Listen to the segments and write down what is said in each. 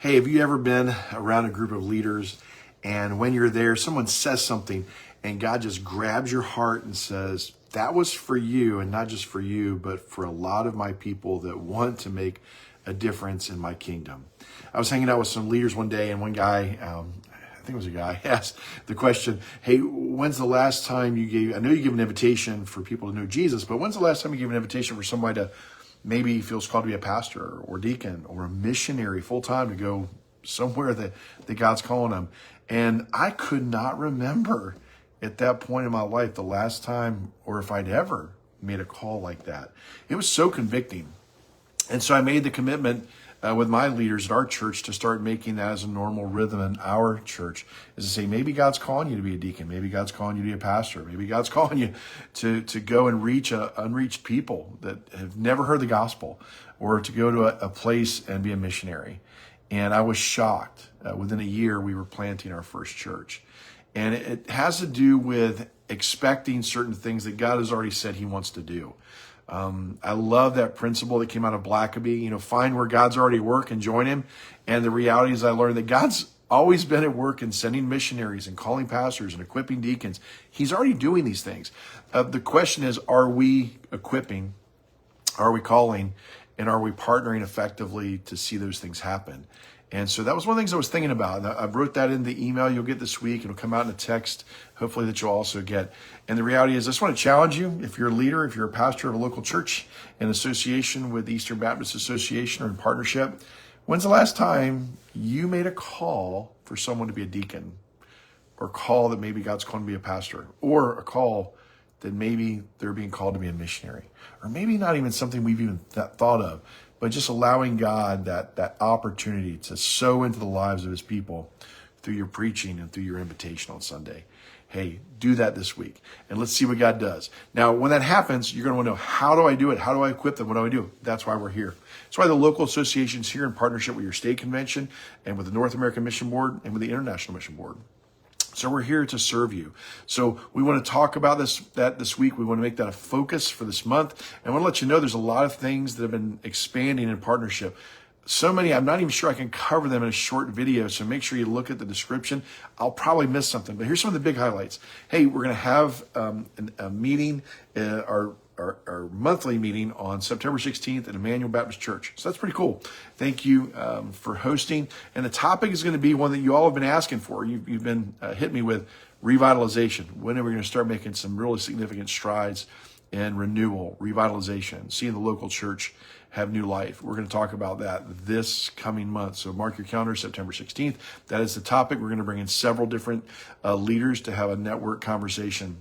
Hey, have you ever been around a group of leaders and when you're there, someone says something and God just grabs your heart and says, that was for you, and not just for you, but for a lot of my people that want to make a difference in my kingdom. I was hanging out with some leaders one day, and one guy, I think it was a guy, asked the question, hey, when's the last time you gave, I know you give an invitation for people to know Jesus, but when's the last time you gave an invitation for somebody to maybe feels called to be a pastor or deacon or a missionary full-time to go somewhere that God's calling them? And I could not remember at that point in my life the last time or if I'd ever made a call like that. It was so convicting. And so I made the commitment with my leaders at our church to start making that as a normal rhythm in our church, is to say, maybe God's calling you to be a deacon. Maybe God's calling you to be a pastor. Maybe God's calling you to go and reach unreached people that have never heard the gospel, or to go to a place and be a missionary. And I was shocked. Within a year, we were planting our first church. And it has to do with expecting certain things that God has already said he wants to do. I love that principle that came out of Blackaby, find where God's already work and join him. And the reality is I learned that God's always been at work in sending missionaries and calling pastors and equipping deacons. He's already doing these things. The question is, are we equipping? Are we calling? And are we partnering effectively to see those things happen? And so that was one of the things I was thinking about. I wrote that in the email you'll get this week. It'll come out in a text, hopefully, that you'll also get. And the reality is, I just want to challenge you. If you're a leader, if you're a pastor of a local church in association with the Eastern Baptist Association or in partnership, when's the last time you made a call for someone to be a deacon, or a call that maybe God's calling to be a pastor, or a call that maybe they're being called to be a missionary, or maybe not even something we've even thought of, but just allowing God that opportunity to sow into the lives of his people through your preaching and through your invitation on Sunday. Hey, do that this week, and let's see what God does. Now, when that happens, you're going to want to know, how do I do it? How do I equip them? What do I do? That's why we're here. That's why the local association's here in partnership with your state convention and with the North American Mission Board and with the International Mission Board. So we're here to serve you. So we want to talk about this week. We want to make that a focus for this month. And I want to let you know there's a lot of things that have been expanding in partnership. So many, I'm not even sure I can cover them in a short video. So make sure you look at the description. I'll probably miss something, but here's some of the big highlights. Hey, we're going to have a meeting, our monthly meeting on September 16th at Emmanuel Baptist Church. So that's pretty cool. Thank you for hosting. And the topic is going to be one that you all have been asking for. You've been hitting me with revitalization. When are we going to start making some really significant strides in renewal, revitalization, seeing the local church have new life? We're going to talk about that this coming month. So mark your calendar, September 16th. That is the topic. We're going to bring in several different leaders to have a network conversation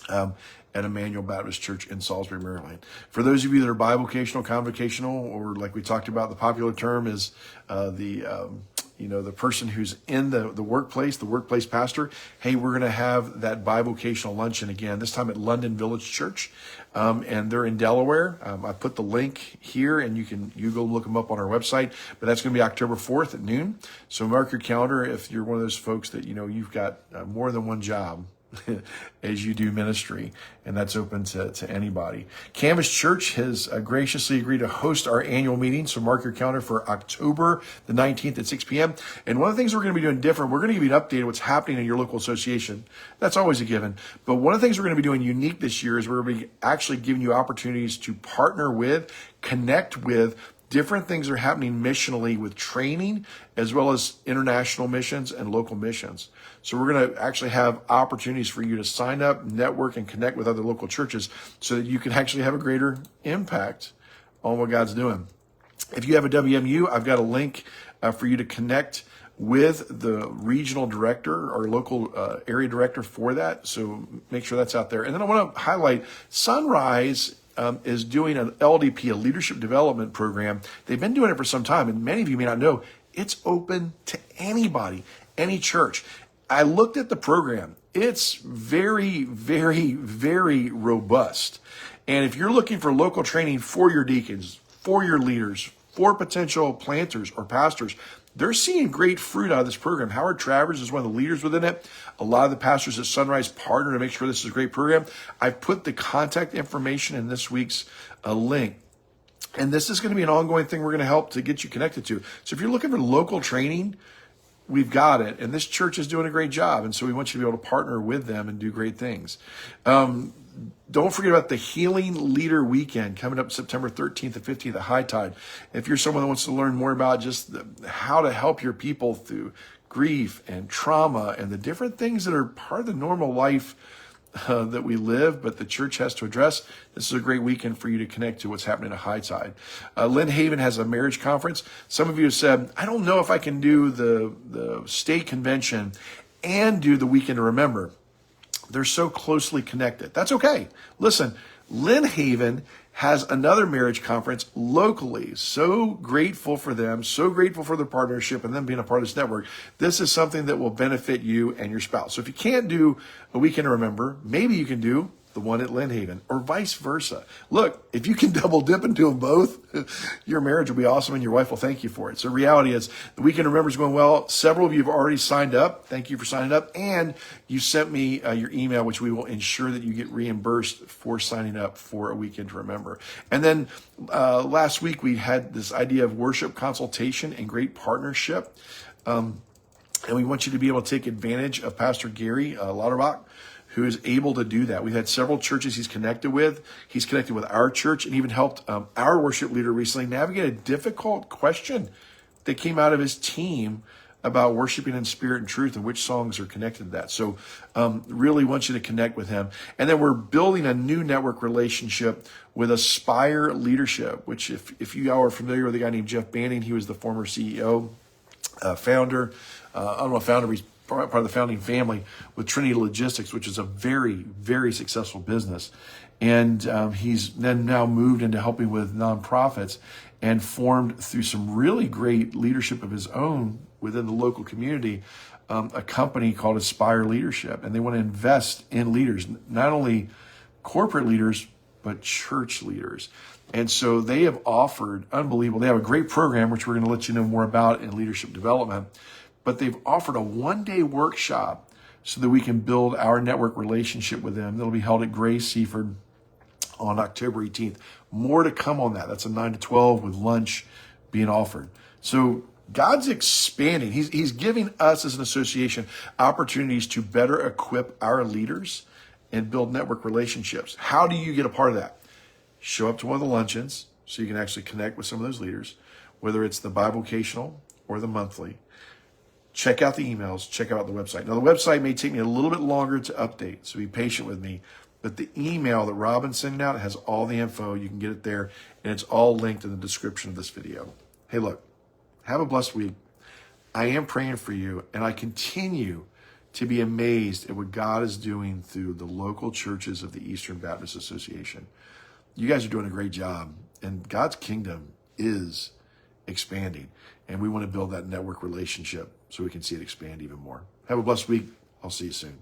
at Emmanuel Baptist Church in Salisbury, Maryland. For those of you that are bivocational, convocational, or like we talked about, the popular term is the person who's in the workplace pastor. Hey, we're going to have that bivocational luncheon again, this time at London Village Church. And they're in Delaware. I put the link here, and you go look them up on our website. But that's going to be October 4th at noon. So mark your calendar if you're one of those folks that, you've got more than one job as you do ministry, and that's open to anybody. Canvas Church has graciously agreed to host our annual meeting, so mark your calendar for October the 19th at 6 p.m. And one of the things we're going to be doing different, we're going to give you an update of what's happening in your local association. That's always a given. But one of the things we're going to be doing unique this year is we're going to be actually giving you opportunities to partner with, connect with different things that are happening missionally with training, as well as international missions and local missions. So we're going to actually have opportunities for you to sign up, network, and connect with other local churches so that you can actually have a greater impact on what God's doing. If you have a WMU, I've got a link for you to connect with the regional director or local area director for that. So make sure that's out there. And then I want to highlight Sunrise is doing an LDP, a leadership development program. They've been doing it for some time, and many of you may not know, it's open to anybody, any church. I looked at the program. It's very, very, very robust. And if you're looking for local training for your deacons, for your leaders, for potential planters or pastors, they're seeing great fruit out of this program. Howard Travers is one of the leaders within it. A lot of the pastors at Sunrise partner to make sure this is a great program. I've put the contact information in this week's link And this is going to be an ongoing thing we're going to help to get you connected to. So if you're looking for local training, we've got it. And this church is doing a great job. And so we want you to be able to partner with them and do great things. Don't forget about the Healing Leader Weekend coming up September 13th and 15th at High Tide. If you're someone that wants to learn more about just how to help your people through grief and trauma and the different things that are part of the normal life that we live, but the church has to address, this is a great weekend for you to connect to what's happening at High Tide. Lynn Haven has a marriage conference. Some of you have said, I don't know if I can do the state convention and do the weekend to remember. They're so closely connected. That's okay. Listen, Lynn Haven has another marriage conference locally. So grateful for them, so grateful for their partnership and them being a part of this network. This is something that will benefit you and your spouse. So if you can't do a weekend to remember, maybe you can do the one at Lynn Haven or vice versa. Look, if you can double dip and do them both, your marriage will be awesome and your wife will thank you for it. So reality is the weekend to remember is going well. Several of you have already signed up. Thank you for signing up. And you sent me your email, which we will ensure that you get reimbursed for signing up for a weekend to remember. And then last week we had this idea of worship consultation and great partnership. And we want you to be able to take advantage of Pastor Gary Lauterbach, who is able to do that. We've had several churches he's connected with. He's connected with our church and even helped our worship leader recently navigate a difficult question that came out of his team about worshiping in spirit and truth and which songs are connected to that. So really want you to connect with him. And then we're building a new network relationship with Aspire Leadership, which if you all are familiar with a guy named Jeff Banning, he was the former CEO, founder. I don't know if founder, but he's part of the founding family with Trinity Logistics, which is a very, very successful business. And he's then now moved into helping with nonprofits and formed through some really great leadership of his own within the local community, a company called Aspire Leadership. And they want to invest in leaders, not only corporate leaders, but church leaders. And so they have offered unbelievable. They have a great program, which we're going to let you know more about in leadership development. But they've offered a one-day workshop so that we can build our network relationship with them. That'll be held at Grace Seaford on October 18th. More to come on that. That's a 9 to 12 with lunch being offered. So God's expanding. He's giving us as an association opportunities to better equip our leaders and build network relationships. How do you get a part of that? Show up to one of the luncheons so you can actually connect with some of those leaders, whether it's the bivocational or the monthly. Check out the emails, check out the website. Now, the website may take me a little bit longer to update, so be patient with me. But the email that Robin's sending out has all the info. You can get it there, and it's all linked in the description of this video. Hey, look, have a blessed week. I am praying for you, and I continue to be amazed at what God is doing through the local churches of the Eastern Baptist Association. You guys are doing a great job, and God's kingdom is expanding, and we want to build that network relationship so we can see it expand even more. Have a blessed week. I'll see you soon.